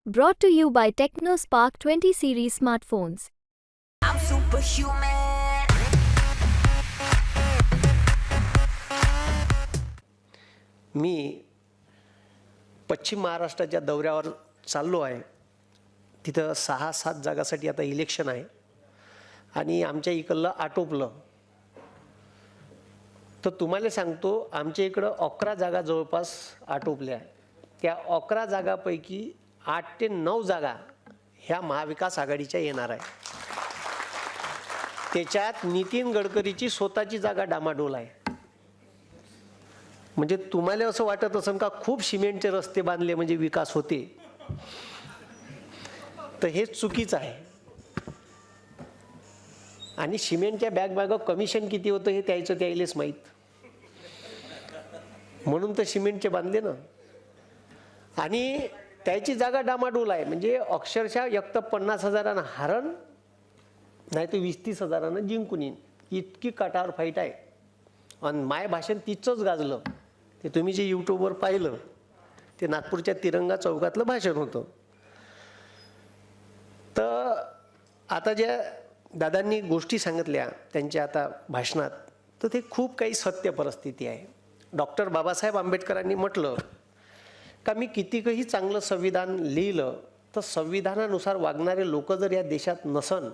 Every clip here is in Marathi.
Brought to you by TechnoSpark 20 series smartphones. I'm superhuman. मी पश्चिम महाराष्ट्राच्या दौऱ्यावर चाललो आहे. तिथं 6-7 जागासाठी आता इलेक्शन आहे आणि आमच्या इकडलं आटोपलं. तर तुम्हाला सांगतो आमच्या इकडं 11 जागा जवळपास आटोपल्या. त्या 11 जागापैकी 8 ते 9 जागा ह्या महाविकास आघाडीच्या येणार आहे. त्याच्यात नितीन गडकरीची स्वतःची जागा डामाडोल आहे. म्हणजे तुम्हाला असं वाटत असेल का खूप सिमेंटचे रस्ते बांधले म्हणजे विकास होते, तर हे चुकीचं आहे. आणि सिमेंटच्या बॅग कमिशन किती होतं हे त्याइलेच माहीत, म्हणून तर सिमेंटचे बांधले ना. आणि त्याची जागा डामाडोल आहे. म्हणजे अक्षरशः एक तर 50,000 हारण, नाही तर 20-30 हजारानं जिंकून येईन, इतकी काटावर फाईट आहे. आणि माय भाषण तिचंच गाजलं. ते तुम्ही जे यूट्यूबवर पाहिलं ते नागपूरच्या तिरंगा चौकातलं भाषण होतं. तर आता ज्या दादांनी गोष्टी सांगितल्या त्यांच्या आता भाषणात, तर ते खूप काही सत्य परिस्थिती आहे. डॉक्टर बाबासाहेब आंबेडकरांनी म्हटलं का मी कितीकही चांगलं संविधान लिहिलं तर संविधानानुसार वागणारे लोक जर या देशात नसन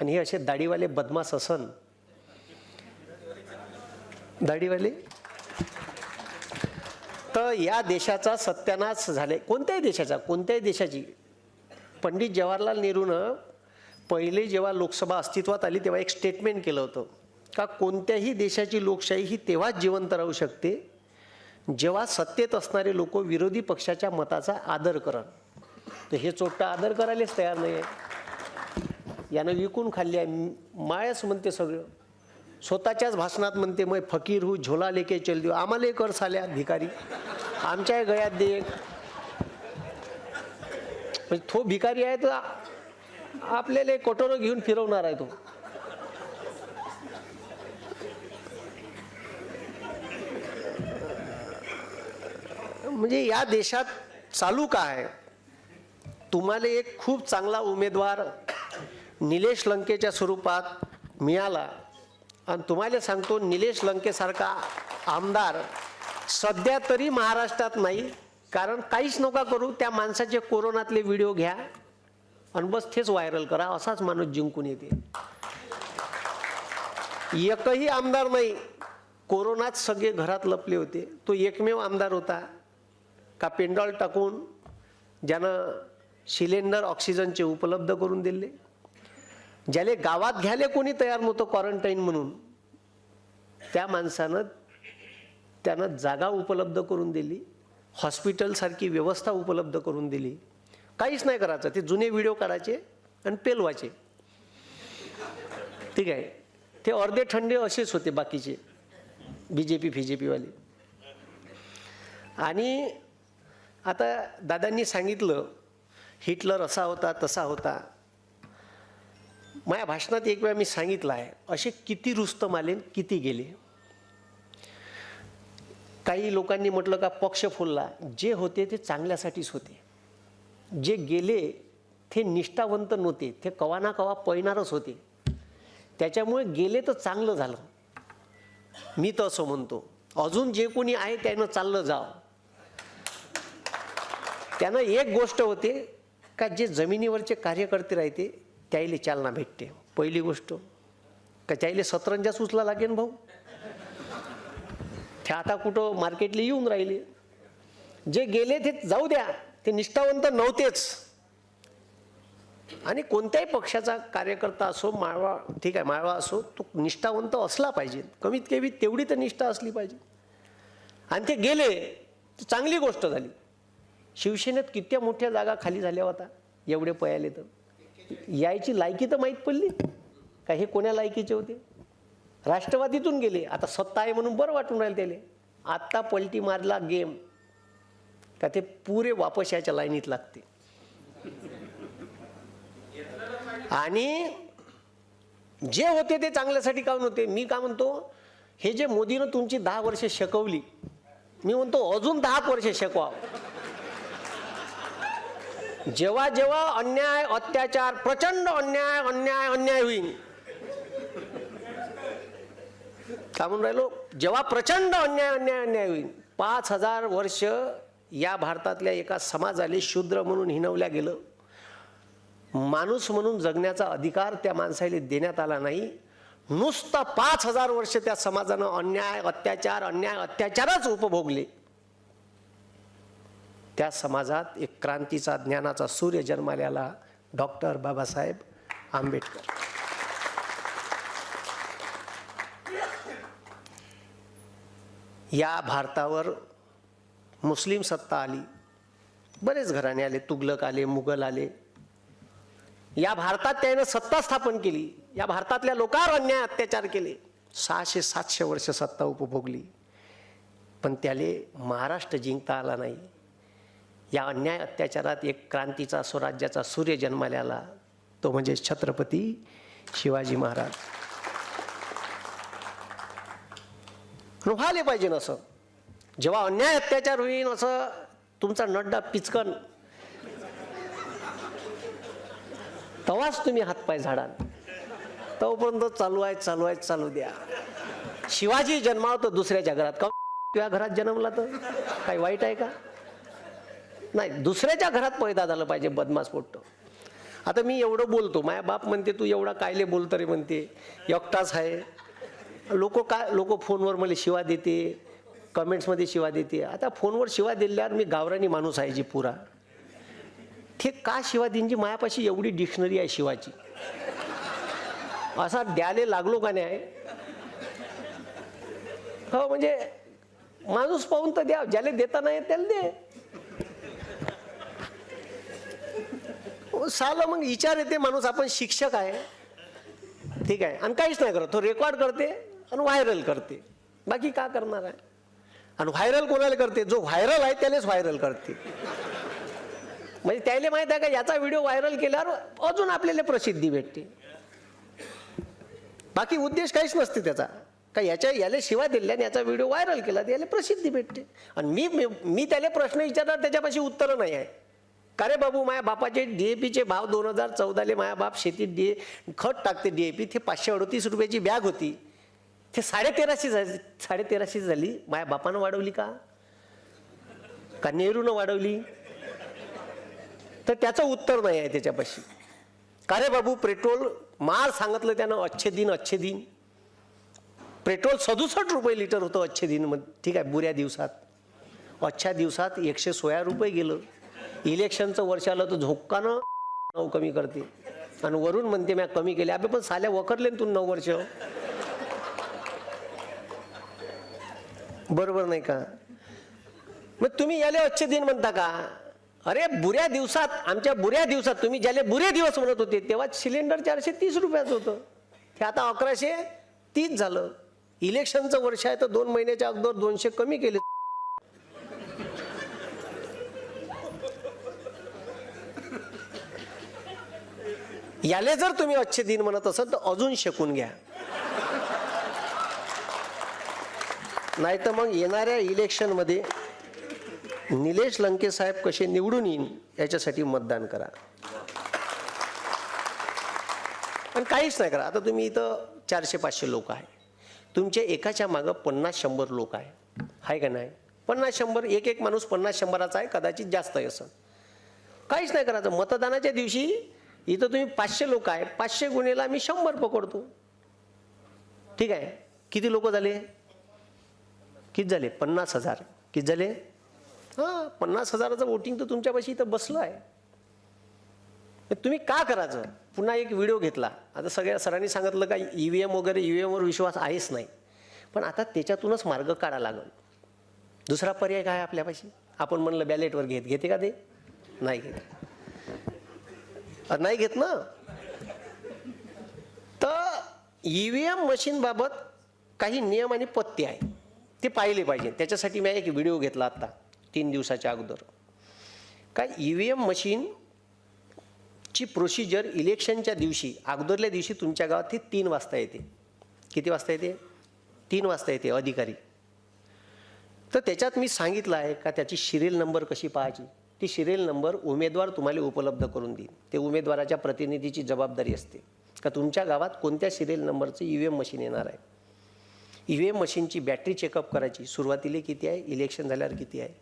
आणि हे असे दाढीवाले बदमाश असन, दाढीवाले, तर या देशाचा सत्यानाश झाले. कोणत्याही देशाची. पंडित जवाहरलाल नेहरूनं पहिले जेव्हा लोकसभा अस्तित्वात आली तेव्हा एक स्टेटमेंट केलं होतं का कोणत्याही देशाची लोकशाही ही तेव्हाच जिवंत राहू शकते जेव्हा सत्तेत असणारे लोक विरोधी पक्षाच्या मताचा आदर करत. तर हे चोट्टा आदर करायलाच तयार नाही आहे. यानं विकून खाल्ली आहे. मायाच म्हणते सगळं. स्वतःच्याच भाषणात म्हणते मग फकीर हू झोला लेके चल देऊ. आम्हाला कर साल्या भिकारी, आमच्या गळ्यात दे. म्हणजे तो भिकारी आहे तर आपल्याला कटोरं घेऊन फिरवणार आहे तो. म्हणजे या देशात चालू काय, तुम्हाला एक खूप चांगला उमेदवार निलेश लंकेच्या स्वरूपात मिळाला आणि तुम्हाला सांगतो निलेश लंकेसारखा आमदार सध्या तरी महाराष्ट्रात नाही. कारण काहीच नका करू, त्या माणसाचे कोरोनातले व्हिडिओ घ्या आणि बस तेच व्हायरल करा, असाच माणूस जिंकून येते. एकही आमदार नाही. कोरोनात सगळे घरात लपले होते. तो एकमेव आमदार होता का पेंडॉल टाकून ज्यानं सिलेंडर ऑक्सिजनचे उपलब्ध करून दिले. ज्याले गावात घ्यायला कोणी तयार नव्हतं क्वारंटाईन म्हणून, त्या माणसानं त्यानं जागा उपलब्ध करून दिली, हॉस्पिटलसारखी व्यवस्था उपलब्ध करून दिली. काहीच नाही करायचं. ते जुने व्हिडिओ काढायचे आणि पेलवायचे. ठीक आहे. ते अर्धे ठंडे असेच होते बाकीचे BJP वाले. आणि आता दादांनी सांगितलं हिटलर असा होता तसा होता. माझ्या भाषणात एक वेळा मी सांगितलं आहे असे किती रुस्तम आले किती गेले. काही लोकांनी म्हटलं का पक्ष फुलला. जे होते ते चांगल्यासाठीच होते. जे गेले ते निष्ठावंत नव्हते, ते कवा ना कवा पळणारच होते. त्याच्यामुळे गेले तर चांगलं झालं, मी तर असं म्हणतो. अजून जे कोणी आहे त्यानं चाललं जावं. त्यानं एक गोष्ट होते का जे जमिनीवरचे कार्यकर्ते राहते त्याला चालना भेटते. पहिली गोष्ट का त्याला सतरंजाच उचला लागेल भाऊ. ते आता कुठं मार्केटला येऊन राहिले. जे गेले ते जाऊ द्या, ते निष्ठावंत नव्हतेच. आणि कोणत्याही पक्षाचा कार्यकर्ता असो, माळवा, ठीक आहे माळवा असो, तो निष्ठावंत असला पाहिजे. कमीत कमी तेवढी तर निष्ठा असली पाहिजे. आणि ते गेले तर चांगली गोष्ट झाली. शिवसेनेत किती मोठ्या जागा खाली झाल्या होता एवढे पयाले, तर यायची लायकी तर माहीत पडली का हे कोण्या लायकीचे होते. राष्ट्रवादीतून गेले. आता सत्ता आहे म्हणून बरं वाटून राहील त्याले. आत्ता पलटी मारला गेम का ते पुरे वापस याच्या लाईनीत लागते. आणि जे होते ते चांगल्यासाठी काऊन होते. मी का म्हणतो, हे जे मोदीनं तुमची 10 वर्ष शिकवली, मी म्हणतो अजून 10 वर्ष शिकवा. जेव्हा जेव्हा अन्याय अत्याचार प्रचंड अन्याय अन्याय अन्याय होईल, काय म्हणून राहिलो, जेव्हा प्रचंड अन्याय अन्याय अन्याय होईल, 5000 वर्ष या भारतातल्या एका समाजाले शूद्र म्हणून हिणवल्या गेलं, माणूस म्हणून जगण्याचा अधिकार त्या माणसाला देण्यात आला नाही. नुसतं 5000 वर्ष त्या समाजानं अन्याय अत्याचारच उपभोगले. त्या समाजात एक क्रांतीचा ज्ञानाचा सूर्य जन्माला, डॉक्टर बाबासाहेब आंबेडकर. या भारतावर मुस्लिम सत्ता आली, बरेच घराणे आले, तुगलक आले, मुघल आले. या भारतात त्याने सत्ता स्थापन केली, या भारतातल्या लोकांवर अन्याय अत्याचार केले, 600-700 वर्ष सत्ता उपभोगली, पण त्याले महाराष्ट्र जिंकता आला नाही. या अन्याय अत्याचारात एक क्रांतीचा स्वराज्याचा सूर्य जन्माला, तो म्हणजे छत्रपती शिवाजी महाराज. व्हायला पाहिजे असं, जेव्हा अन्याय अत्याचार होईल असं तुमचा नड्डा पिचकन, तेव्हाच तुम्ही हातपाय झाडाल. तोपर्यंत चालू द्या. शिवाजी जन्मावतो दुसऱ्याच्या घरात, का तुझ्या घरात जन्मला तर काही वाईट आहे का? नाही, दुसऱ्याच्या घरात पैदा झालं पाहिजे, बदमाश पोट्ट. आता मी एवढं बोलतो, माझ्या बाप म्हणते तू एवढा कायले बोलतो रे, म्हणते एकटाच आहे. लोक फोनवर मला शिवा देते, कमेंट्समध्ये शिवा देते. आता फोनवर शिवा दिल्यावर मी गावरानी माणूस आहे जी पुरा, ते का शिवा देईनची, मायापाशी एवढी डिक्शनरी आहे शिवाची, असा द्याले लागलो का नाही. हो, म्हणजे माणूस पाहून तर द्या, ज्याला देता नाही त्याला दे. साला मग विचार येते माणूस, आपण शिक्षक आहे, ठीक आहे, आणि काहीच नाही करत, तो रेकॉर्ड करते आणि व्हायरल करते, बाकी का करणार आहे. आणि व्हायरल कोणाला करते, जो व्हायरल आहे त्यालाच व्हायरल करते. म्हणजे त्याला माहित आहे का याचा व्हिडिओ व्हायरल केल्यावर अजून आपल्याला प्रसिद्धी भेटते, बाकी उद्देश काहीच नसते त्याचा. का याला शिवा दिल्या आणि याचा व्हिडिओ व्हायरल केला याला प्रसिद्धी भेटते. आणि मी त्याला प्रश्न विचारणार, त्याच्यापाशी उत्तर नाही आहे. का रे बाबू, माझ्या बापाचे DAPचे भाव 2014 माझ्या बाप शेतीत खत टाकते DAP, ते 538 रुपयाची बॅग होती, ते 1350 झाली. माझ्या बापानं वाढवली का नेहरूनं वाढवली? तर त्याचं उत्तर नाही आहे त्याच्यापाशी. का रे बाबू, पेट्रोल मार सांगितलं त्यानं, अच्छे दिन पेट्रोल 67 रुपये लिटर होतं अच्छे दिन मध्ये, ठीक आहे, बुऱ्या दिवसात. अच्छा दिवसात 116 रुपये गेलं. इलेक्शनचं वर्ष आलं तर झोक्कानं कमी करते आणि वरून म्हणते मी कमी केले. अबे पण साल्या वखरले तू 9 वर्ष, बरोबर नाही का? मग तुम्ही याले अच्छे दिन म्हणता का? अरे बुऱ्या दिवसात, आमच्या बुऱ्या दिवसात, तुम्ही ज्याले बुरे दिवस म्हणत होते तेव्हा सिलेंडर 430 रुपयाचं होतं, ते आता 1130 झालं. इलेक्शनचं वर्ष आहे तर 2 महिन्याच्या अगोदर 200 कमी केले. याले जर तुम्ही अच्छे दिन म्हणत असाल तर अजून शिकून घ्या, नाही तर मग येणाऱ्या इलेक्शनमध्ये निलेश लंके साहेब कसे निवडून येईन याच्यासाठी मतदान करा. पण काहीच नाही करा. आता तुम्ही इथं 400-500 लोक आहे, तुमच्या एकाच्या मागं 50-100 लोक आहे का नाही? 50-100, एक माणूस 50-100चा आहे, कदाचित जास्त आहे असं. काहीच नाही करायचं. मतदानाच्या दिवशी इथं तुम्ही 500 लोक आहे, 500 गुणेला मी 100 पकडतो, ठीक आहे. किती लोक झाले? किती झाले? 50,000. किती झाले? हां, 50,000चं वोटिंग तर तुमच्यापाशी इथं बसलं आहे. तुम्ही का करायचं? पुन्हा एक व्हिडिओ घेतला, आता सगळ्या सरांनी सांगितलं का EVM वगैरे, EVMवर विश्वास आहेच नाही, पण आता त्याच्यातूनच मार्ग काढा लागल. दुसरा पर्याय काय आपल्यापाशी? आपण म्हणलं बॅलेटवर घेते का ते? नाही घेत, नाही घेत ना. तर EVM मशीनबाबत काही नियम आणि पत्ते आहे, ते पाहिले पाहिजे. त्याच्यासाठी मी एक व्हिडिओ घेतला आता 3 दिवसाच्या अगोदर. काय EVM मशीनची प्रोसिजर इलेक्शनच्या दिवशी, अगोदरल्या दिवशी तुमच्या गावात ते 3 वाजता येते. किती वाजता येते? 3 वाजता येते अधिकारी. तर त्याच्यात मी सांगितलं आहे का त्याची सिरियल नंबर कशी पाहायची, ती सिरियल नंबर उमेदवार तुम्हाला उपलब्ध करून देईल. ते उमेदवाराच्या प्रतिनिधीची जबाबदारी असते का तुमच्या गावात कोणत्या सिरियल नंबरचं EVM मशीन येणार आहे. EVM मशीनची बॅटरी चेकअप करायची, सुरुवातीला किती आहे, इलेक्शन झाल्यावर किती आहे.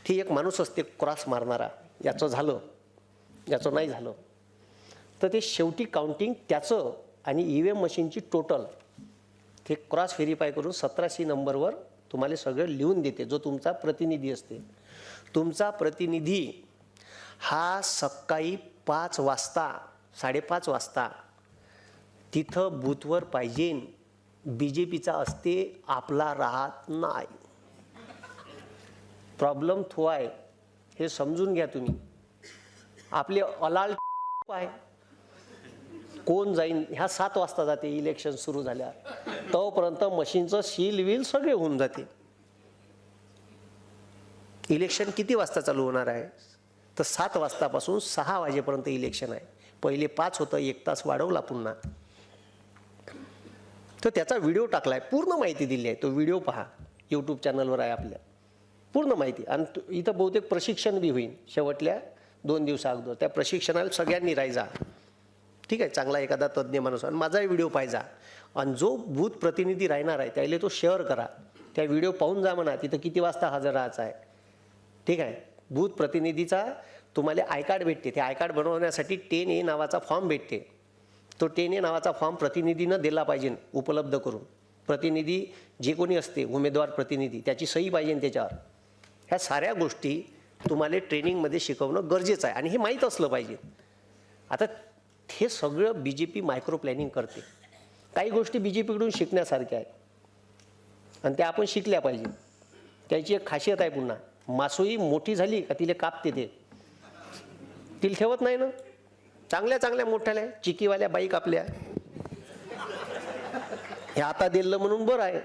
ती एक माणूस असते क्रॉस मारणारा, याचं झालं याचं नाही झालं, तर ते शेवटी काउंटिंग त्याचं आणि EVM मशीनची टोटल ते क्रॉस व्हेरीफाय करून 17C नंबरवर तुम्हाला सगळं लिहून देते. जो तुमचा प्रतिनिधी असते, तुमचा प्रतिनिधी हा सकाळी 5 वाजता 5:30 वाजता तिथं बूथवर पाहिजे. BJPचा असते, आपला राहत नाही. प्रॉब्लेम तो आहे, हे समजून घ्या तुम्ही. आपले अलाल आहे, कोण जाईन ह्या 7 वाजता जाते इलेक्शन सुरू झाल्यावर, तोपर्यंत मशीनचं सील विल सगळे होऊन जाते. इलेक्शन किती वाजता चालू होणार आहे, तर 7 वाजतापासून 6 वाजेपर्यंत इलेक्शन आहे. पहिले 5 होतं, 1 तास वाढवला पुन्हा. तर त्याचा व्हिडिओ टाकलाय, पूर्ण माहिती दिली आहे. तो व्हिडिओ पहा, यूट्यूब चॅनलवर आहे आपल्या, पूर्ण माहिती. आणि इथं बहुतेक प्रशिक्षण बी होईल शेवटल्या 2 दिवसा अगोदर. त्या प्रशिक्षणाला सगळ्यांनी राहायचा, ठीक आहे, चांगला एखादा तज्ज्ञ माणूस. आणि माझाही व्हिडिओ पाहिजा. आणि जो बूथ प्रतिनिधी राहणार आहे त्याला तो शेअर करा, त्या व्हिडिओ पाहून जा म्हणा तिथं किती वाजता हजर राहायचं आहे, ठीक आहे. बूथ प्रतिनिधीचा तुम्हाला आय कार्ड भेटते. ते आय कार्ड बनवण्यासाठी 10A नावाचा फॉर्म भेटते. तो 10A नावाचा फॉर्म प्रतिनिधीनं दिला पाहिजे उपलब्ध करून. प्रतिनिधी जे कोणी असते, उमेदवार प्रतिनिधी, त्याची सही पाहिजे त्याच्यावर. ह्या साऱ्या गोष्टी तुम्हाला ट्रेनिंगमध्ये शिकवणं गरजेचं आहे आणि हे माहीत असलं पाहिजे. आता हे सगळं BJP मायक्रो प्लॅनिंग करते. काही गोष्टी BJPकडून शिकण्यासारख्या आहेत आणि त्या आपण शिकल्या पाहिजे. त्याची एक खासियत आहे, पुन्हा मासोई मोठी झाली का तिला कापते, ते तिला ठेवत नाही ना. चांगल्या चांगल्या मोठ्याल्या चिकीवाल्या बाईक आपल्या हे आता दिलं म्हणून बरं आहे.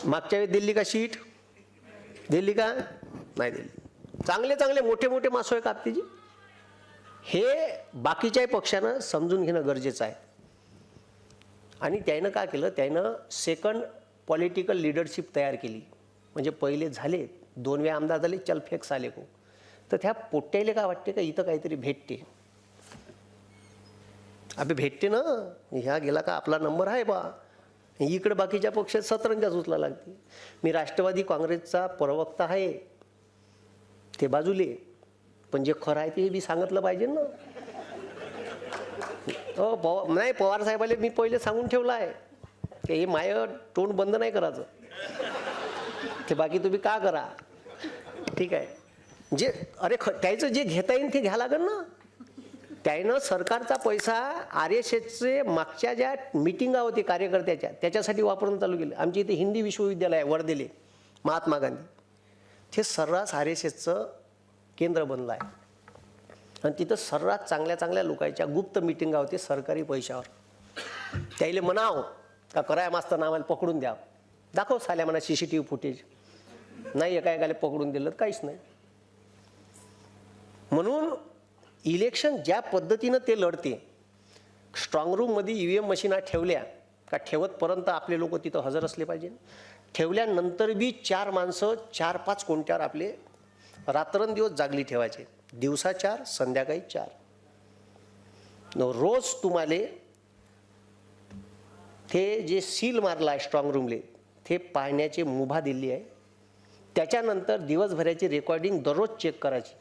मागच्या वेळी दिल्ली का शीट दिल्ली का नाही दिली. चांगले चांगले मोठे मोठे मासोळे कापते जी. हे बाकीच्याही पक्षानं समजून घेणं गरजेचं आहे. आणि त्यानं काय केलं, त्यानं सेकंड पॉलिटिकल लिडरशिप तयार केली. म्हणजे पहिले झाले 2 वेळा आमदार झाले, चल फेक आले को, तर त्या पोट्ट्याला काय वाटते का इथं काहीतरी भेटते. अबे भेटते ना, ह्या गेला का आपला नंबर आहे बा. इकडे बाकीच्या पक्षात सतरंजाच उचला लागते. मी राष्ट्रवादी काँग्रेसचा प्रवक्ता आहे, ते बाजूले, पण जे खरं आहे ते बी सांगितलं पाहिजे ना. नाही, पवार साहेबाला मी पहिले सांगून ठेवलं आहे की हे माय तोंड बंद नाही करायचं, ते बाकी तुम्ही का करा, ठीक आहे. जे अरे त्याचं जे घेता येईल ते घ्या लागेल ना. त्यानं सरकारचा पैसा RSSचे मागच्या ज्या मिटिंगा होती कार्यकर्त्याच्या त्याच्यासाठी वापरून चालू केलं. आमची इथे हिंदी विश्वविद्यालय आहे वर्धेले, महात्मा गांधी, ते सर्रास RSSचं केंद्र बनलं आहे. आणि तिथं सर्रास चांगल्या चांगल्या लोकांच्या गुप्त मिटिंगा होते सरकारी पैशावर. त्याला म्हणाव का कराय मास्तर आम्हाला पकडून द्या, दाखव साल्या म्हणा CCTV फुटेज. नाही, एका एकाला पकडून दिलं काहीच नाही. म्हणून इलेक्शन ज्या पद्धतीनं ते लढते, स्ट्रॉंग रूममध्ये EVM मशीना ठेवल्या का ठेवतपर्यंत आपले लोक तिथं हजर असले पाहिजे. ठेवल्यानंतर बी 4 माणसं 4-5 कोणत्यावर आपले रात्रंदिवस जागली ठेवायचे. दिवसा 4, संध्याकाळी 4. रोज तुम्हाला ते जे सील मारला आहे स्ट्रॉंग रूमले ते पाहण्याची मुभा दिली आहे. त्याच्यानंतर दिवसभराची रेकॉर्डिंग दररोज चेक करायची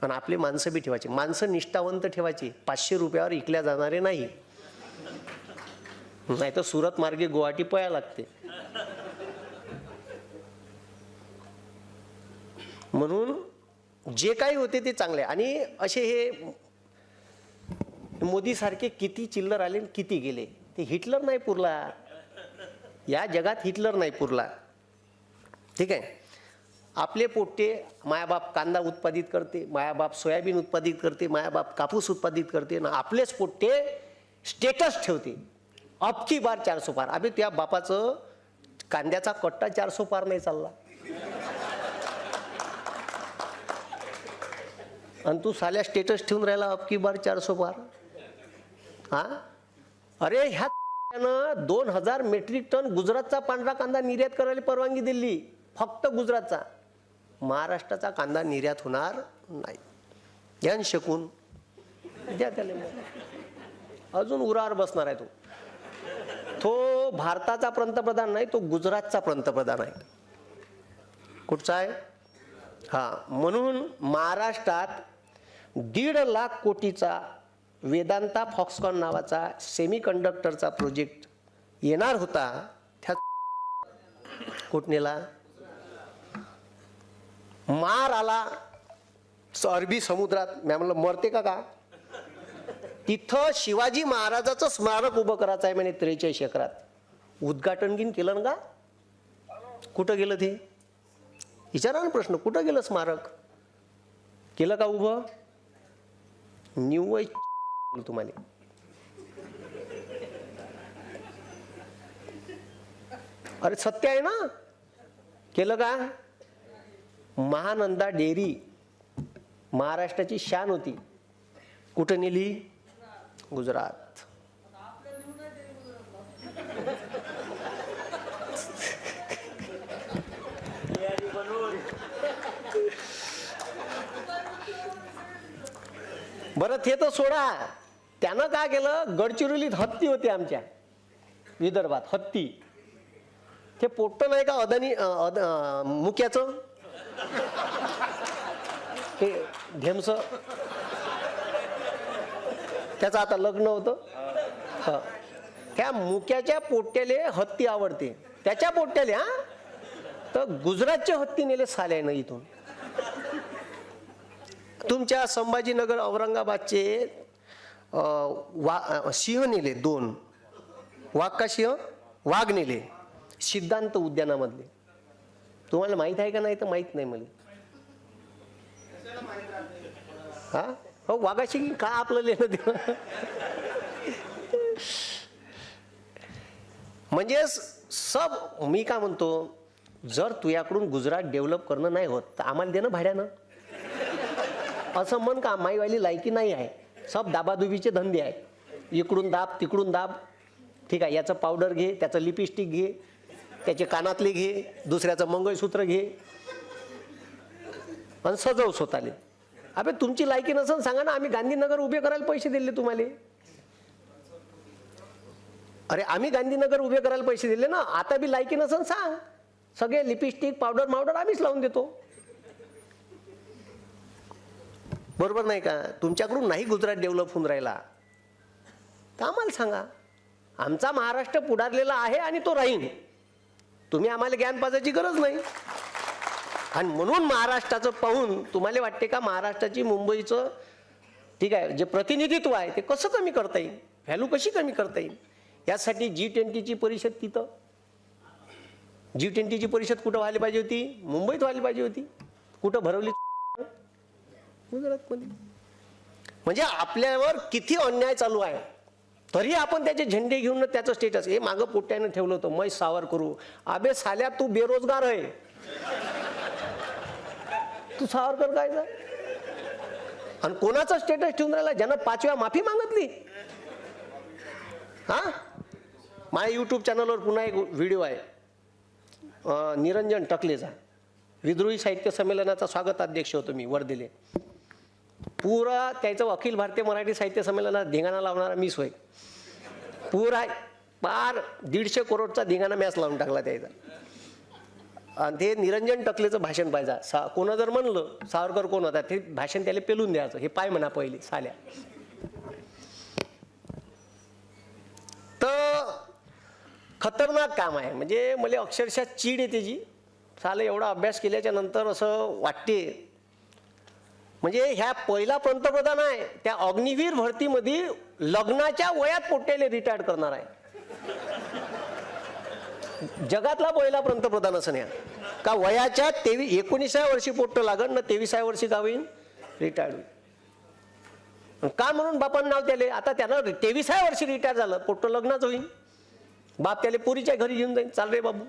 आणि आपले माणसं बी ठेवायचे. माणसं निष्ठावंत ठेवायची, 500 रुपयावर इकल्या जाणारे नाही, नाही तर सुरत मार्गे गुवाहाटी पळायला लागते. म्हणून जे काही होते ते चांगले. आणि असे हे मोदी सारखे किती चिल्लर आले किती गेले, ते हिटलर नाही पुरला या जगात, हिटलर नाही पुरला, ठीक आहे. आपले पोट्टे मायाबाप कांदा उत्पादित करते, मायाबाप सोयाबीन उत्पादित करते, मायाबाप कापूस उत्पादित करते ना, आपलेच पोट्टे स्टेटस ठेवते अबकी बार 400 पार. अबे त्या बापाचं कांद्याचा कट्टा 400 पार नाही चालला आणि तू साल्या स्टेटस ठेवून राहिला अबकी बार 400 पार. हा, अरे ह्या 2000 मेट्रिक टन गुजरातचा पांढरा कांदा निर्यात करायला परवानगी दिली, फक्त गुजरातचा. महाराष्ट्राचा कांदा निर्यात होणार नाही. घ्या न शकून द्या त्याला मग. अजून उरावर बसणार आहे तो भारताचा पंतप्रधान नाही, तो गुजरातचा पंतप्रधान आहे. कुठचा आहे? हा, म्हणून महाराष्ट्रात 1.5 लाख कोटीचा वेदांता फॉक्सकॉन नावाचा सेमीकंडक्टरचा प्रोजेक्ट येणार होता. त्या कुठनेला मार आला अरबी समुद्रात. मी म्हणलं मरते का तिथं शिवाजी महाराजाचं स्मारक उभं करायचं आहे म्हणे 43 एकरात. उद्घाटन गिन केलं ना का? कुठं गेलं ते विचारा ना प्रश्न. कुठं गेलं स्मारक? केलं का उभं? निव्वळ तुम्हाला. अरे सत्य आहे ना. केलं का? महानंदा डेअरी महाराष्ट्राची शान होती. कुठं नेली? गुजरात. बरं ते तर सोडा. त्यानं काय केलं? गडचिरोलीत हत्ती होती आमच्या विदर्भात. हत्ती ते पोट्ट नाही का अदानी मुक्याचं ते धेमस, त्याचं आता लग्न होतं. त्या मुक्याच्या पोट्याले हत्ती आवडते. त्याच्या पोट्याले हा तर गुजरातचे हत्ती नेले साल्यानं इथून. तुमच्या संभाजीनगर औरंगाबादचे सिंह नेले 2. वाघ का सिंह? वाघ नेले सिद्धांत उद्यानामधले. तुम्हाला माहित आहे का नाही तर माहित नाही मला. हा हो, वाघाशी का आपलं लेणं देणं? म्हणजे सब मी का म्हणतो, जर तुझ्याकडून गुजरात डेव्हलप करणं नाही होत तर आम्हाला देणं भाड्यानं असं म्हण का? माईवाली लायकी नाही आहे. सब दाबादुबीचे धंदे आहे. इकडून दाब तिकडून दाब. ठीक आहे, याचं पावडर घे, त्याचं लिपस्टिक घे, त्याचे कानातले घे, दुसऱ्याचं मंगळसूत्र घे आणि सजव स्वतःले. अबे तुमची लायकी नसेल सांगा ना. आम्ही गांधीनगर उभे करायला पैसे दिले तुम्हाला. अरे आम्ही गांधीनगर उभे करायला पैसे दिले ना. आता बी लायकी नसेल सांग. सगळे लिपस्टिक पावडर मावडर आम्हीच लावून देतो. बरोबर नाही का? तुमच्याकडून नाही गुजरात डेव्हलप होऊन राहिला तर आम्हाला सांगा. आमचा महाराष्ट्र पुढारलेला आहे आणि तो राहील. तुम्ही आम्हाला ज्ञान पाजायची गरज नाही. आणि म्हणून महाराष्ट्राचं पाहून तुम्हाला वाटते का महाराष्ट्राची मुंबईचं ठीक आहे जे प्रतिनिधित्व आहे ते कसं कमी करता येईल, व्हॅल्यू कशी कमी करता येईल, यासाठी G20ची परिषद तिथं. G20ची परिषद कुठं व्हायला पाहिजे होती? मुंबईत व्हायला पाहिजे होती. कुठं भरवली? गुजरातमध्ये. म्हणजे आपल्यावर किती अन्याय चालू आहे तरी आपण त्याचे झेंडे घेऊन त्याचं स्टेटस हे मागं पोट्यानं ठेवलं होतं. मै सावर करू. अबे साल्या तू बेरोजगार आहे. तू सावरकर काय आणि कोणाचं स्टेटस ठेवून राहिला? ज्यानं 5 वेळा माफी मागितली. हा, माझ्या यूट्यूब चॅनलवर पुन्हा एक व्हिडिओ आहे निरंजन टकलेचा. विद्रोही साहित्य संमेलनाचा स्वागताध्यक्ष होतो मी वर्धेले. पुरा त्याचं अखिल भारतीय मराठी साहित्य संमेलनात धिंगाणा लावणारा मीच होय. पुरा पार 150 करोडचा धिंगाणा मॅच लावून टाकला त्याचा. आणि ते निरंजन टकलेचं भाषण पाहिजे. कोणं जर म्हणलं सावरकर कोण होता ते भाषण त्याला पेलून द्यायचं. हे पाय म्हणा पहिले साल्या. तर खतरनाक काम आहे. म्हणजे मला अक्षरशः चीड येते जी. साले एवढा अभ्यास केल्याच्या नंतर असं वाटते म्हणजे ह्या पहिला पंतप्रधान आहे त्या अग्निवीर भरतीमध्ये लग्नाच्या वयात पोट्याले रिटायर्ड करणार आहे. जगातला पहिला पंतप्रधान असं नाही का वयाच्या 19व्या वर्षी पोट्ट लागण ना 23व्या वर्षी का होईल रिटायर्ड होईल. का म्हणून बापानं नाव त्याले. आता त्यानं 23व्या वर्षी रिटायर झालं. पोट्ट लग्नाच होईल. बाप त्याले पोरीच्या घरी घेऊन जाईल. चाल रे बाबू.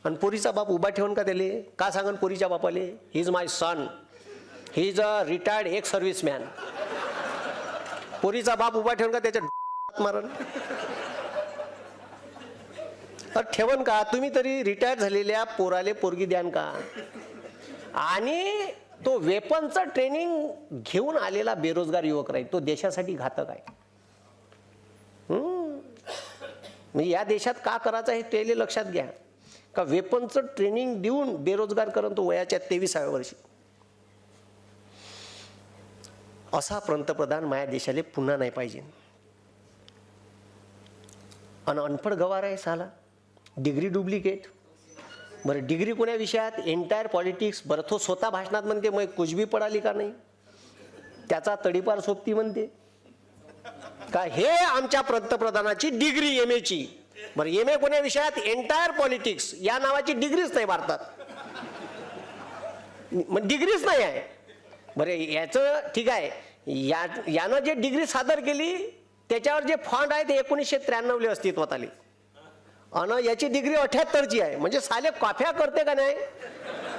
आणि पोरीचा बाप उभा ठेवून का त्याले का सांगन पोरीच्या बापाले he is my son, he is a retired ex serviceman. पोरीचा बाप उभा ठेवून का त्याच्या मारण ठेवन का? तुम्ही तरी रिटायर झालेल्या पोराले पोरगी द्यान का? आणि तो वेपनचं ट्रेनिंग घेऊन आलेला बेरोजगार युवक राहील, तो देशासाठी घातक आहे. म्हणजे या देशात का करायचं हे त्याला लक्षात घ्या. का वेपनचं ट्रेनिंग देऊन बेरोजगार करून तो वयाच्या 23व्या वर्षी. असा पंतप्रधान माझ्या देशाला पुन्हा नाही पाहिजे. आणि अनपढ गवार आहे साला, डिग्री डुप्लिकेट. बरं डिग्री कोण्या विषयात? Entire politics. बरं तो स्वतः भाषणात म्हणते मग कुछ भी पडाली का नाही, त्याचा तडीपार सोबती म्हणते का हे आमच्या पंतप्रधानाची डिग्री एम एची. बरं एम ए कोण्या विषयात? Entire politics. या नावाची डिग्रीच नाही भारतात, मग डिग्रीच नाही आहे. बरं याचं ठीक आहे, यानं जे डिग्री सादर केली त्याच्यावर जे फंड आहे ते 1993 अस्तित्वात आले आणि याची डिग्री 78ची आहे. म्हणजे साले कॉप्या करते का नाही?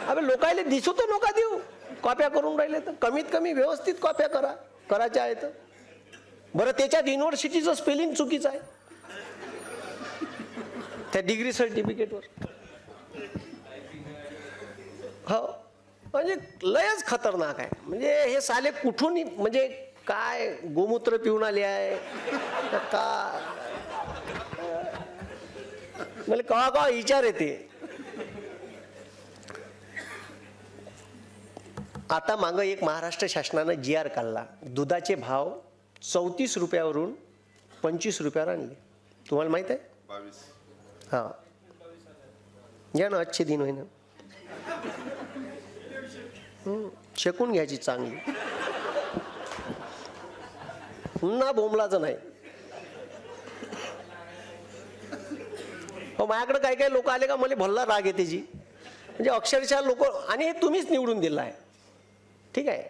अबे लोकायला दिसू तर नका देऊ कॉप्या करून राहिले तर. कमीत कमी व्यवस्थित कॉप्या करायच्या आहेत. बरं त्याच्यात युनिव्हर्सिटीचं स्पेलिंग चुकीचं आहे त्या डिग्री सर्टिफिकेटवर. हो म्हणजे लयच खतरनाक आहे. म्हणजे हे साले कुठून, म्हणजे काय गोमूत्र पिऊन आले आहे का? मला कवा विचार येते. आता मागं एक महाराष्ट्र शासनानं GR काढला, दुधाचे भाव 34 रुपयावरून 25 रुपयावर आणले. तुम्हाला माहित आहे? 22. हा या ना, अच्छे दिन होईना. शेकून घ्यायची चांगली, पुन्हा बोंबलाचं नाही. हो माझ्याकडे काही काही लोक आले का मला भल्ला राग येते जी. म्हणजे अक्षरशः लोक, आणि हे तुम्हीच निवडून दिलं आहे, ठीक आहे,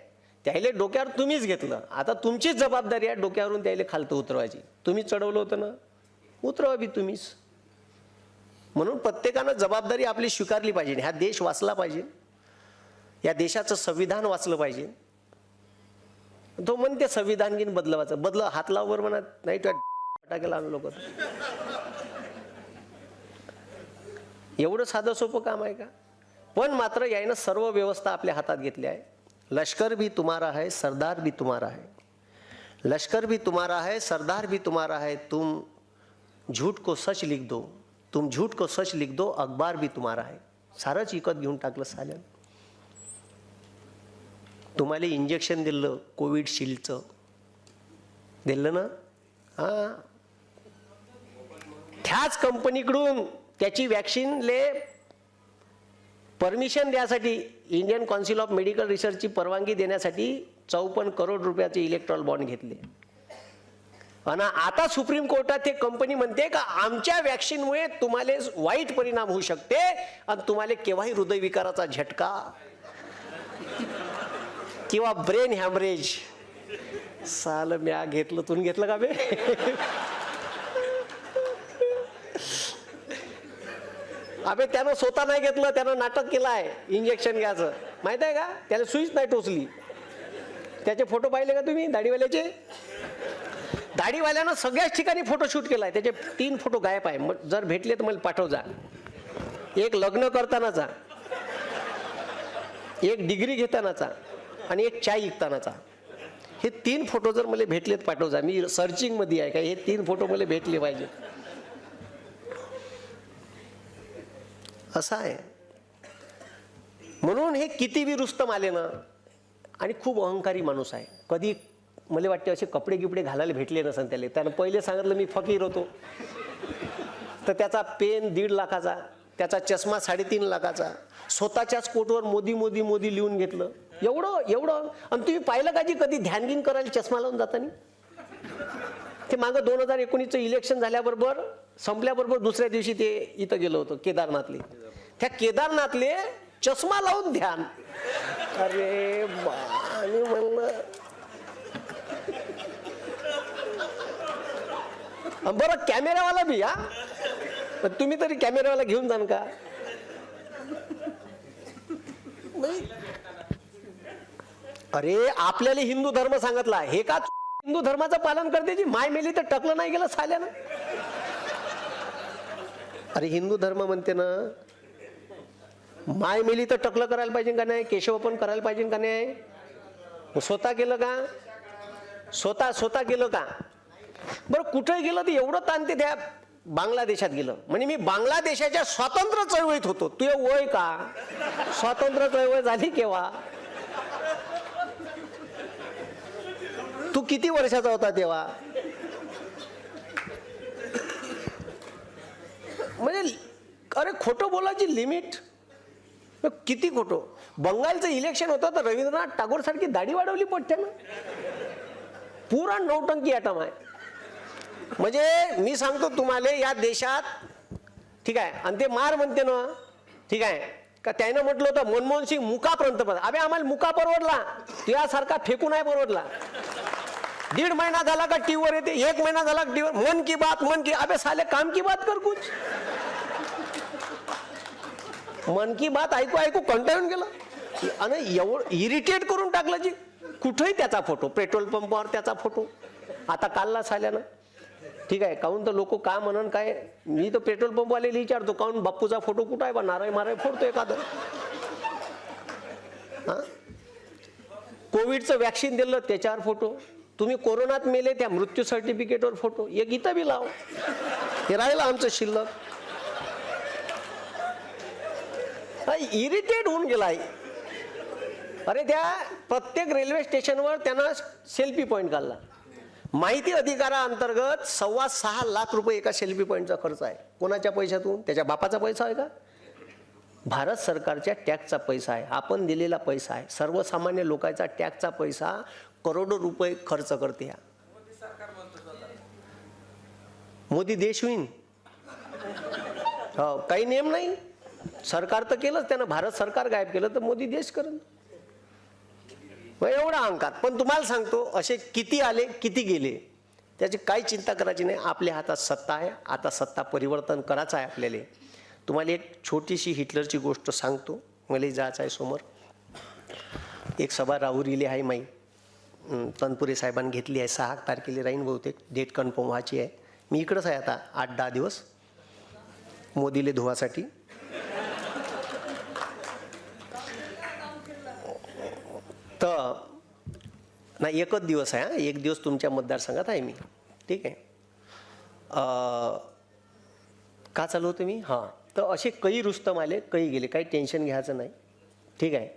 त्याला डोक्यावर तुम्हीच घेतलं. आता तुमचीच जबाबदारी आहे डोक्यावरून त्याला खालतं उतरवायची. तुम्हीच चढवलं होतं ना, उतरवा बी तुम्हीच. म्हणून प्रत्येकानं जबाबदारी आपली स्वीकारली पाहिजे. हा देश वाचला पाहिजे, या देशाचं संविधान वाचलं पाहिजे. तो म्हणते संविधान घेऊन बदलवायचं, हात लाववर म्हणत नाही, टाकेला आणू लोक. एवढं साधं सोपं काम आहे का? पण मात्र यानं सर्व व्यवस्था आपल्या हातात घेतली आहे. लष्कर भी तुम्हारा है, सरदार भी तुम्हारा है. लष्कर भी तुम्हारा है, सरदार भी तुम्हारा है. तुम झूठ को सच लिख दो, तुम झूठ को सच लिख दो, अखबार भी तुम्हारा है. सारंच विकत घेऊन टाकलं साल्यानं. तुम्हाला इंजेक्शन दिलं कोविडशिल्डचं, दिलं ना? हां, त्याच कंपनीकडून त्याची वॅक्सिनले परमिशन द्यासाठी, इंडियन काउन्सिल ऑफ मेडिकल रिसर्चची परवानगी देण्यासाठी 54 करोड रुपयाचे इलेक्ट्रॉल बॉन्ड घेतले. आणि आता सुप्रीम कोर्टात ते कंपनी म्हणते का आमच्या वॅक्सिनमुळे तुम्हाला वाईट परिणाम होऊ शकते आणि तुम्हाला केव्हाही हृदयविकाराचा झटका किंवा ब्रेन हॅमरेज. साल म्या घेतलं, तुम्ही घेतलं का बे? अबे त्यानं स्वतः नाही घेतलं, त्यानं नाटक केलं आहे इंजेक्शन घ्यायचं, माहित आहे का? त्याला सुईच नाही टोचली. त्याचे फोटो पाहिले का तुम्ही दाढीवाल्याचे? दाढीवाल्यानं सगळ्याच ठिकाणी फोटोशूट केला आहे. त्याचे 3 फोटो गायब आहे. मग जर भेटले तर मला पाठव जा. एक लग्न करतानाचा, एक डिग्री घेतानाचा आणि एक चाय विकतानाचा. हे 3 फोटो जर मला भेटलेत पाठव जा. मी सर्चिंग मध्ये आहे का, हे 3 फोटो मला भेटले पाहिजे. असं आहे. म्हणून हे किती बी रुस्तम आले ना, आणि खूप अहंकारी माणूस आहे. कधी मला वाटते असे कपडे गिपडे घालायला भेटले नसन त्याला. त्यानं पहिले सांगितलं मी फकीर होतो, तर त्याचा पेन 1.5 लाखाचा, त्याचा चष्मा 3.5 लाखाचा, स्वतःच्याच कोटवर मोदी मोदी मोदी लिहून घेतलं. एवढं. आणि तुम्ही पाहिलं का जी कधी ध्यान गिन करायला चष्मा लावून जातानी? ते मागं 2019चं इलेक्शन झाल्याबरोबर संपल्याबरोबर दुसऱ्या दिवशी ते इथं गेलो होतो केदारनाथले. त्या केदारनाथले चष्मा लावून ध्यान. अरे आणि म्हणलं बरं कॅमेरावाला बी, हा तुम्ही तरी कॅमेरावाला घेऊन जाण का? अरे आपल्याला हिंदू धर्म सांगितला, हे का हिंदू धर्माचं पालन करते जी? माय मेली तर टकलं नाही गेलं साल्यानं. अरे हिंदू धर्म म्हणते ना माय मेली तर टकलं करायला पाहिजे का नाही, केशव पण करायला पाहिजे का नाही? स्वतः केलं का? स्वतः केलं का? बरं कुठे गेलं तर एवढं ताण ते त्या बांगलादेशात गेलं. म्हणजे मी बांगलादेशाच्या स्वातंत्र्य चळवळीत होतो. तू वय का? स्वातंत्र्य चळवळ झाली केव्हा? तू किती वर्षाचा होता तेव्हा? म्हणजे अरे खोटं बोलायची लिमिट किती खोटं. बंगालचं इलेक्शन होतं तर रवींद्रनाथ टागोर सारखी दाढी वाढवली पठ्ठ्यानं. पुरा नौटंकी ॲटम आहे. म्हणजे मी सांगतो तुम्हाला या देशात, ठीक आहे, आणि ते मार म्हणते ना, ठीक आहे का, त्यानं म्हटलं होतं मनमोहन सिंग मुका पंतप्रधान. अबे आम्हाला मुका परवडला, तुझ्यासारखा फेकू नाही परवडला. 1.5 महिना झाला का टीव्हीवर येते, 1 महिना झाला टीव्हीवर मन की बात, अबे साले काम की बात कर कुछ. मन की बात ऐकू कंटाळून गेलं आणि एवढं इरिटेट करून टाकलं जी. कुठेही त्याचा फोटो, पेट्रोल पंपावर त्याचा फोटो आता काढला साल्यानं, ठीक आहे. काहून तर लोक का म्हणून काय, मी तर पेट्रोल पंपवाले विचारतो काहून बाप्पूचा फोटो कुठं आहे बा, नाराय माराय फोडतो एखादं. हा, कोविडचं वॅक्सिन दिलं त्याच्यावर फोटो, तुम्ही कोरोनात मेले त्या मृत्यू सर्टिफिकेटवर फोटो, एक इथं बी लाव. हे राहिलं आमचं शिल्लक. इरिटेट होऊन गेलाय. अरे त्या प्रत्येक रेल्वे स्टेशनवर त्यानं सेल्फी पॉइंट काढला. माहिती अधिकाराअंतर्गत 6.25 लाख रुपये एका सेल्फी पॉइंटचा खर्च आहे. कोणाच्या पैशातून? त्याच्या बापाचा पैसा आहे का? भारत सरकारच्या टॅक्सचा पैसा आहे, आपण दिलेला पैसा आहे, सर्वसामान्य लोकांचा टॅक्सचा पैसा, करोडो रुपये खर्च करते. मोदी देश होईन? हो, काही नियम नाही. सरकार तर केलंच त्यानं, भारत सरकार गायब केलं तर मोदी देश करेल. एवढा अंकात. पण तुम्हाला सांगतो असे किती आले किती गेले त्याची काही चिंता करायची नाही. आपल्या हातात सत्ता आहे, आता सत्ता परिवर्तन करायचं आहे आपल्याला. तुम्हाला एक छोटीशी हिटलरची गोष्ट सांगतो. मला जायचं आहे समोर, एक सभा राहुरीली आहे माई, तनपुरे साहेबांनी घेतली आहे. 6 तारखेला राहीन बहुतेक, डेट कन्फर्म व्हायची आहे. मी इकडंच आहे आता 8-10 दिवस मोदीले धुवासाठी. तर नाही, एकच दिवस आहे. एक दिवस तुमच्या मतदारसंघात आहे मी, ठीक आहे. का चालू होतं मी? हां, तर असे काही रुस्तम आले, काही गेले, काही टेन्शन घ्यायचं नाही, ठीक आहे.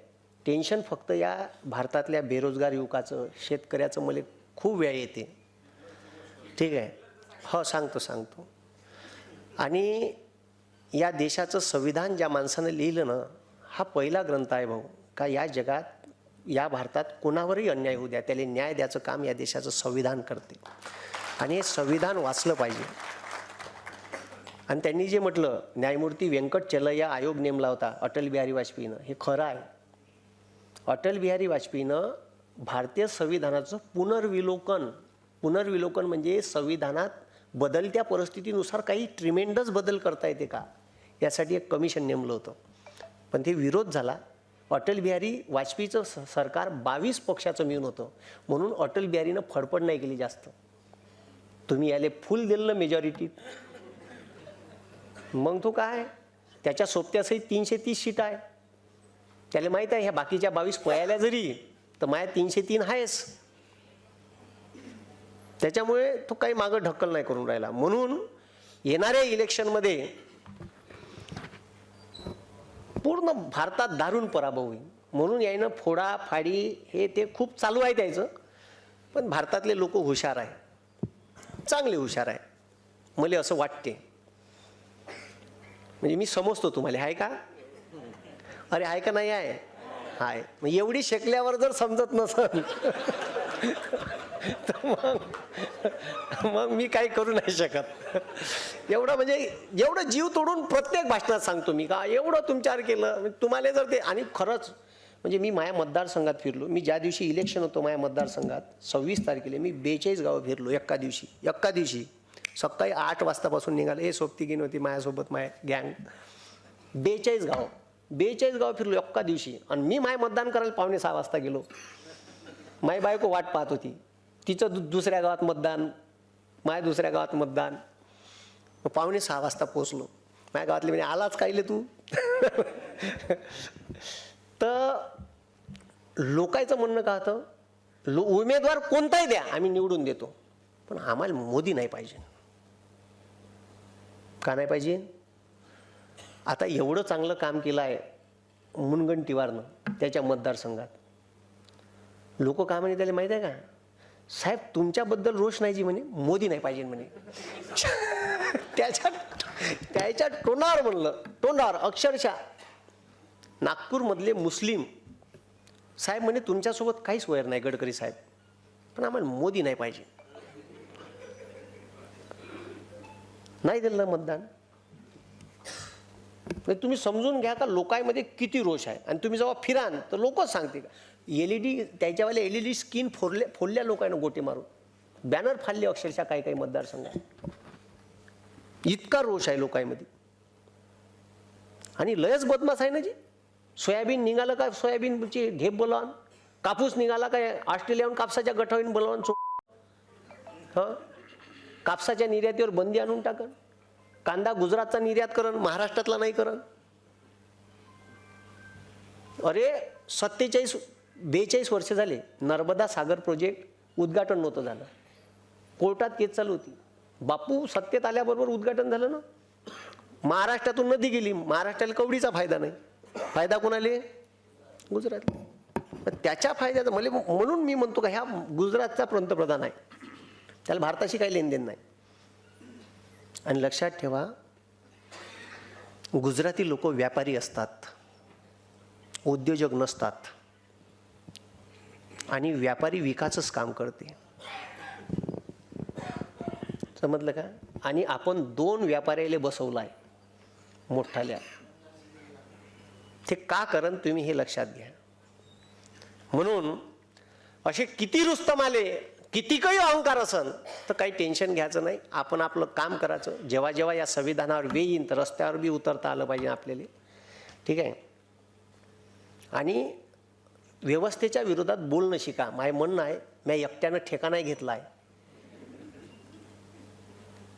टेन्शन फक्त या भारतातल्या बेरोजगार युवकाचं, शेतकऱ्याचं मला खूप वेळ येते, ठीक आहे. हो, सांगतो. आणि या देशाचं संविधान ज्या माणसानं लिहिलं ना, हा पहिला ग्रंथ आहे भाऊ, का या जगात, या भारतात कोणावरही अन्याय होऊ द्या, त्याला न्याय द्यायचं काम या देशाचं संविधान करते. आणि हे संविधान वाचलं पाहिजे. आणि त्यांनी जे म्हटलं, न्यायमूर्ती व्यंकट चलैया आयोग नेमला होता अटल बिहारी वाजपेयीनं, हे खरं आहे. अटल बिहारी वाजपेयीनं भारतीय संविधानाचं पुनर्विलोकन म्हणजे संविधानात बदलत्या परिस्थितीनुसार काही ट्रिमेंडस बदल करता येते का, यासाठी एक कमिशन नेमलं होतं. पण ते विरोध झाला. अटल बिहारी वाजपेयीचं सरकार 22 पक्षाचं मिळून होतं, म्हणून अटल बिहारीनं फडफड नाही केली जास्त. तुम्ही याले फुल दिलं मेजॉरिटी, मग तो काय, त्याच्या सोबत्यासही 330 सीट आहे. त्याला माहीत आहे ह्या बाकीच्या 22 पळाल्या जरी तर माझ्या 303 आहेच. त्याच्यामुळे तो काही मागं ढक्कल नाही करून राहिला. म्हणून येणाऱ्या इलेक्शनमध्ये पूर्ण भारतात दारुण पराभव होईल. म्हणून यानं फोडाफाडी हे ते खूप चालू आहे त्याचं. पण भारतातले लोक हुशार आहे, चांगले हुशार आहे, मला असं वाटते. म्हणजे मी समजतो तुम्हाला, आहे का? अरे आहे का नाही आहे? हाय. मग एवढी शेकल्यावर जर समजत नसेल तर मग मी काही करू नाही शकत. एवढं म्हणजे एवढं जीव तोडून प्रत्येक भाषणात सांगतो मी का एवढं तुमच्यावर केलं. तुम्हाला जर ते, आणि खरंच म्हणजे मी माझ्या मतदारसंघात फिरलो. मी ज्या दिवशी इलेक्शन होतं माझ्या मतदारसंघात 26 तारखेला मी 42 गावं फिरलो एका दिवशी. सकाळी 8 वाजतापासून निघाले. हे सोबती होती माझ्यासोबत, माझ्या गँग. 42 गाव फिरलो एका दिवशी. आणि मी माझ्या मतदान करायला 5:45 वाजता गेलो. माझी बायको वाट पाहत होती, तिचं दुसऱ्या गावात मतदान, माझ्या दुसऱ्या गावात मतदान. 5:45 वाजता पोचलो. माझ्या गावातले म्हणे आलाच कायले तू, तर लोकांचं म्हणणं का होतं, उमेदवार कोणताही द्या आम्ही निवडून देतो, पण आम्हाला मोदी नाही पाहिजे. का नाही पाहिजे? आता एवढं चांगलं काम केलं आहे मुनगंटीवारनं त्याच्या मतदारसंघात. लोक का म्हणे त्याला माहीत आहे का, साहेब तुमच्याबद्दल रोष नाही जी म्हणे, मोदी नाही पाहिजे म्हणे. त्याच्या तोंडावर म्हणलं, तोंडावर अक्षरशः. नागपूरमधले मुस्लिम साहेब म्हणे तुमच्यासोबत काहीच वैर नाही गडकरी साहेब, पण आम्हाला मोदी नाही पाहिजे. नाही दिलं मतदान. तुम्ही समजून घ्या का लोकांमध्ये किती रोष आहे. आणि तुम्ही जेव्हा फिरान तर लोकच सांगते का LED त्याच्यावाले LED स्क्रीन फोडल्या लोकांना गोटे मारून, बॅनर फाडले अक्षरशः काही काही मतदारसंघात. इतका रोष आहे लोकांमध्ये. आणि लयच बदमाश आहे ना जी. सोयाबीन निघालं का सोयाबीनची ढेप बोलावून, कापूस निघाला काय ऑस्ट्रेलियाहून कापसाच्या गठावून बोलावून, हां कापसाच्या निर्यातीवर बंदी आणून टाकन. कांदा गुजरातचा निर्यात करण, महाराष्ट्रातला नाही करण. अरे 42 वर्ष झाले नर्मदा सागर प्रोजेक्ट उद्घाटन नव्हतं झालं. कोर्टात केस चालू होती. बापू सत्तेत आल्याबरोबर उद्घाटन झालं ना. महाराष्ट्रातून नदी गेली, महाराष्ट्राला कवडीचा फायदा नाही. फायदा कोणाले? गुजरातला. त्याच्या फायद्याचा म्हणून मी म्हणतो का ह्या गुजरातचा पंतप्रधान आहे, त्याला भारताशी काही लेनदेन नाही. आणि लक्षात ठेवा, गुजराती लोक व्यापारी असतात, उद्योजक नसतात. आणि व्यापारी विकासच काम करते, समजलं का. आणि आपण 2 व्यापाऱ्याला बसवलाय मोठाल्या. ते का करण तुम्ही हे लक्षात घ्या. म्हणून असे किती रुस्तम आले, किती काही अहंकार असन तर काही टेन्शन घ्यायचं नाही. आपण आपलं काम करायचं. जेव्हा जेव्हा या संविधानावर वेळ येईन तर रस्त्यावर बी उतरता आलं पाहिजे आपल्याला, ठीक आहे. आणि व्यवस्थेच्या विरोधात बोलणं शिका. माझं म्हणणं आहे, मी एकट्यानं ठेका नाही घेतला आहे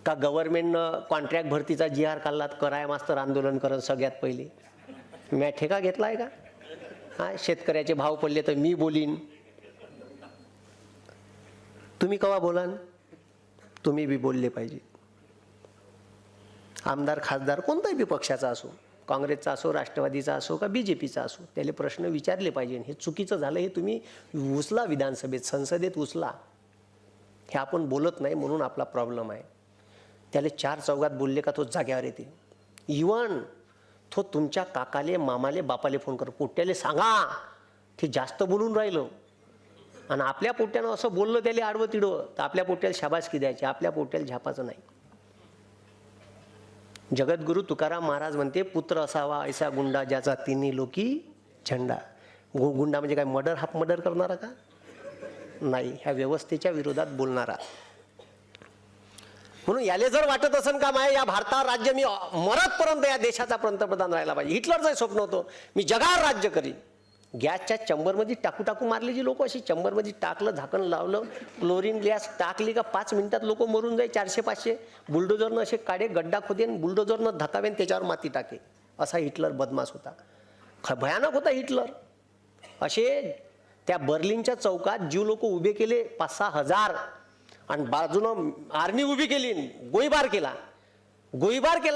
का गव्हर्नमेंटनं कॉन्ट्रॅक्ट भरतीचा GR काढला कराय मास्तर आंदोलन करण सगळ्यात पहिले. मी ठेका घेतला आहे का? हां शेतकऱ्याचे भाव पडले तर मी बोलीन. तुम्ही केव्हा बोलान? तुम्ही बी बोलले पाहिजे. आमदार खासदार कोणताही बी पक्षाचा असो, काँग्रेसचा असो, राष्ट्रवादीचा असो का BJPचा असो, त्याले प्रश्न विचारले पाहिजे. हे चुकीचं झालं हे तुम्ही उचला, विधानसभेत संसदेत उचला. हे आपण बोलत नाही म्हणून आपला प्रॉब्लेम आहे. त्याला 4 चौघात बोलले का तो जाग्यावर येते. इवन तो तुमच्या काकाले, मामाले, बापाले फोन कर, पोट्याले सांगा ते जास्त बोलून राहिलं. आणि आपल्या पोट्यानं असं बोललं त्याला आडवं तिडवं तर आपल्या पोट्याला शाबासकी द्यायची, आपल्या पोट्याला झापाचं नाही. जगद्गुरु तुकाराम महाराज म्हणते, पुत्र असावा ऐसा गुंडा ज्याचा तिन्ही लोकी झंडा. गुंडा म्हणजे काय मर्डर, हाफ मर्डर करणारा का? नाही, ह्या व्यवस्थेच्या विरोधात बोलणारा. म्हणून याले जर वाटत असेल का माय या भारतावर राज्य मी मरतपर्यंत या देशाचा पंतप्रधान राहायला पाहिजे, हिटलरचं स्वप्न होतं मी जगावर राज्य करीन. गॅसच्या चंबरमध्ये टाकू मारली जी लोक, अशी चंबरमध्ये टाकलं, झाकण लावलं, क्लोरीन गॅस टाकली का 5 मिनिटात लोक मरून जाई. 400-500 बुलडोजरनं असे काढे, गड्डा खोदेन, बुलडोजरनं धकावेन, त्याच्यावर माती टाके. असा हिटलर बदमाश होता, भयानक होता हिटलर. असे त्या बर्लिनच्या चौकात जीव लोक उभे केले 5-6 हजार आणि बाजूनं आर्मी उभी केली, गोळीबार केला.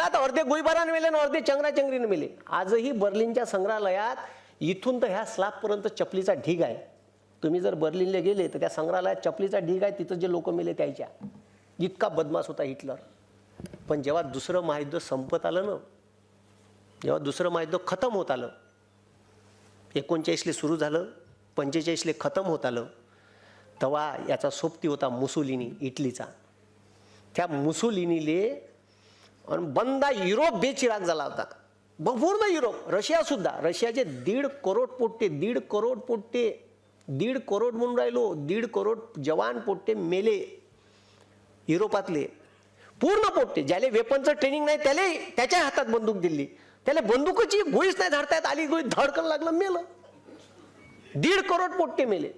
तर अर्धे गोळीबाराने मेले आणि अर्धे चंगराचंगरीने मेले. आजही बर्लिनच्या संग्रहालयात इथून तर ह्या स्लॅबपर्यंत चपलीचा ढीग आहे. तुम्ही जर बर्लिनला गेले तर त्या संग्रहालयात चपलीचा ढीग आहे, तिथं जे लोक मेले त्याच्या. इतका बदमाश होता हिटलर. पण जेव्हा दुसरं महायुद्ध संपत आलं ना, जेव्हा दुसरं महायुद्ध खतम होत आलं, 39ला सुरू झालं, 45ला खतम होत आलं, तेव्हा याचा सोबती होता मुसोलिनी, इटलीचा. त्या मुसोलिनीले बंदा युरोप बेचिराग झाला होता, पूर्ण युरोप, रशियासुद्धा. रशियाचे 1.5 करोड पोट्टे, 1.5 करोड पोट्टे, 1.5 करोड म्हणून राहिलो, 1.5 करोड जवान पोट्टे मेले युरोपातले, पूर्ण पोट्टे. ज्याला वेपनचं ट्रेनिंग नाही त्याला त्याच्या हातात बंदूक दिली, त्याला बंदुकीची गोळीच नाही धरता येत आली, गोळी धडकन लागलं, मेलं. 1.5 करोड पोट्टे मेले.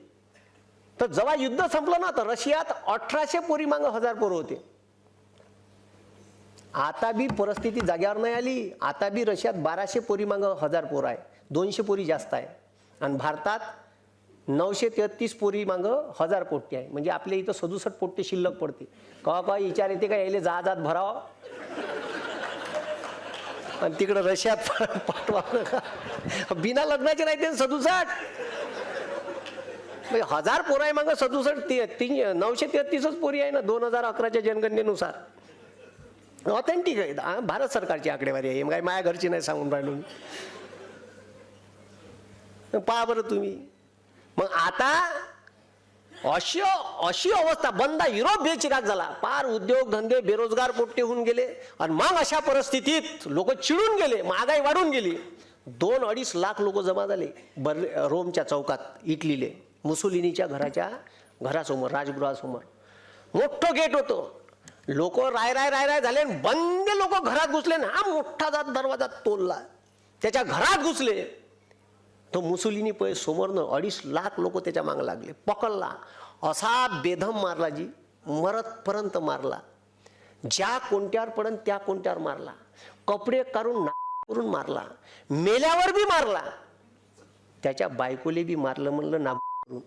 तर जेव्हा युद्ध संपलं ना तर रशियात 1800 पोरी मागं 1000 पोरं होते. आता बी परिस्थिती जाग्यावर नाही आली. आता बी रशियात 1200 पोरी मागं 1000 पोरं आहे, 200 पोरी जास्त आहे. आणि भारतात 933 पोरी मागं 1000 पोट्टे आहे. म्हणजे आपल्या इथं 67 पोट्टे शिल्लक पडते. का विचार येते का यायले जहाजात भरावं आणि तिकडं रशियात पाठवावं. बिना लग्नाचे राहते 67. म्हणजे 1000 पोरं आहे मागं 67 933च पोरी आहे ना 2011च्या जनगणनेनुसार. ऑथेंटिक आहे, भारत सरकारची आकडेवारी आहे, काही माझ्या घरची नाही सांगून राहिलो मी. पहा बरं तुम्ही. मग आता अशी अवस्था बंद. युरोप बेचिराग झाला, पार उद्योग धंदे बेरोजगार पोट्टे होऊन गेले. आणि मग अशा परिस्थितीत लोक चिडून गेले, महागाई वाढून गेली. 2-2.5 लाख लोक जमा झाले रोमच्या चौकात, इटलीले मुसोलिनीच्या घरासमोर, राजगृहासमोर. मोठं गेट होतं. लोक राय झाले. बंद लोक घरात घुसले ना, हा मोठा जात दरवाजा तोडला, त्याच्या घरात घुसले. तो मुसोलिनी पै समोरनं 2.5 लाख लोक त्याच्या मागं लागले. पकडला, असा बेधम मारला जी, मरतपर्यंत मारला. ज्या कोणत्यावर पडन त्या कोणत्यावर मारला. कपडे काढून करून मारला. मेल्यावर बी मारला. त्याच्या बायकोले बी मारलं म्हणलं ना करून.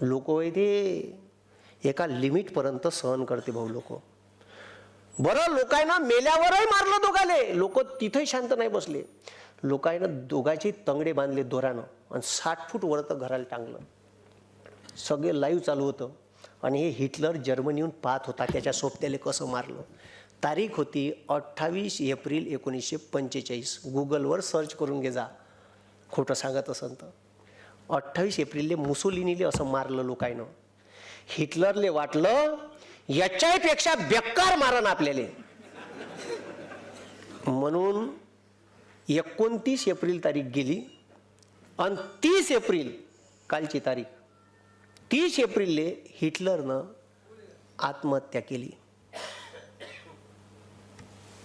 लोक ते एका लिमिटपर्यंत सहन करते भाऊ लोक. बरं लोकांना मेल्यावरही मारलं दोघाले. लोक तिथेही शांत नाही बसले. लोकांना दोघांचे तंगडे बांधले दोरानं आणि 60 फूट वरतं घराला टांगलं. सगळे लाईव्ह चालू होतं. आणि हे हिटलर जर्मनीहून पाहत होता त्याच्या सोबत्याला कसं मारलं. तारीख होती 28 एप्रिल 1945. गुगलवर सर्च करून घे जा, खोटं सांगत असेल तर. 28 एप्रिलले मुसोलिनीले असं मारलं लोकांना. हिटलरले वाटलं याच्यापेक्षा बेकार मारण आपल्याला, म्हणून 29 एप्रिल तारीख गेली आणि 30 एप्रिल कालची तारीख, 30 एप्रिलले हिटलरनं आत्महत्या केली.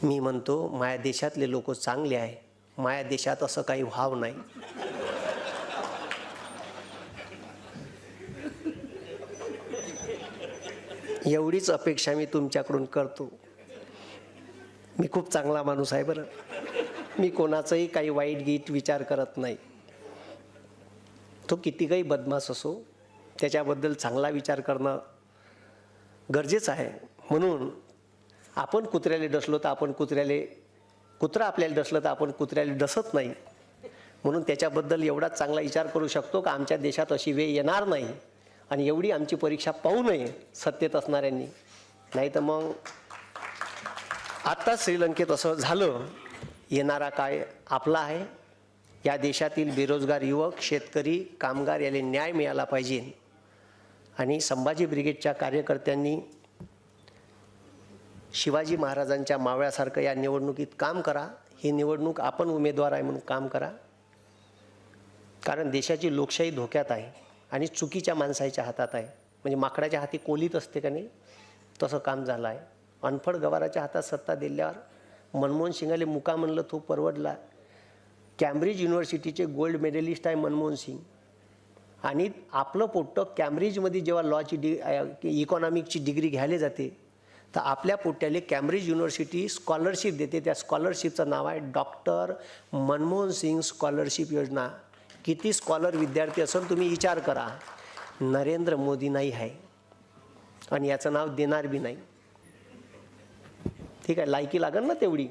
मी म्हणतो माझ्या देशातले लोक चांगले आहे, माझ्या देशात असं काही व्हाव नाही. एवढीच अपेक्षा मी तुमच्याकडून करतो. मी खूप चांगला माणूस आहे बरं. मी कोणाचंही काही वाईट गीत विचार करत नाही. तो किती काही बदमाश असो, त्याच्याबद्दल चांगला विचार करणं गरजेचं आहे. म्हणून आपण कुत्र्याला डसलो तर आपण कुत्रा आपल्याला डसलं तर आपण कुत्र्याला डसत नाही. म्हणून त्याच्याबद्दल एवढाच चांगला विचार करू शकतो का आमच्या देशात अशी वेळ येणार नाही. आणि एवढी आमची परीक्षा पाहू नये सत्तेत असणाऱ्यांनी. नाही तर मग आता श्रीलंकेत असं झालं. येणारा काळ आपला आहे. या देशातील बेरोजगार युवक, शेतकरी, कामगार याला न्याय मिळाला पाहिजे. आणि संभाजी ब्रिगेडच्या कार्यकर्त्यांनी शिवाजी महाराजांच्या मावळ्यासारखं या निवडणुकीत काम करा. ही निवडणूक आपण उमेदवार आहे म्हणून काम करा. कारण देशाची लोकशाही धोक्यात आहे आणि चुकीच्या माणसाच्या हातात आहे. म्हणजे माकडाच्या हाती कोलीत असते का नाही, तसं काम झालं आहे. अनफड गवाराच्या हातात सत्ता दिल्यावर मनमोहन सिंगाले मुका म्हणलं तो परवडला. कॅम्ब्रिज युनिव्हर्सिटीचे गोल्ड मेडलिस्ट आहे मनमोहन सिंग. आणि आपलं पोट्टं कॅम्ब्रिजमध्ये जेव्हा लॉची इकॉनॉमिकची डिग्री घ्यायला जाते तर आपल्या पोट्याले कॅम्ब्रिज युनिव्हर्सिटी स्कॉलरशिप देते. त्या स्कॉलरशिपचं नाव आहे डॉक्टर मनमोहन सिंग स्कॉलरशिप योजना. किती स्कॉलर विद्यार्थी असेल तुम्ही विचार करा. नरेंद्र मोदी नाही आहे आणि याचं नाव देणार बी नाही. ठीक आहे, लायकी लागेल ना तेवढी.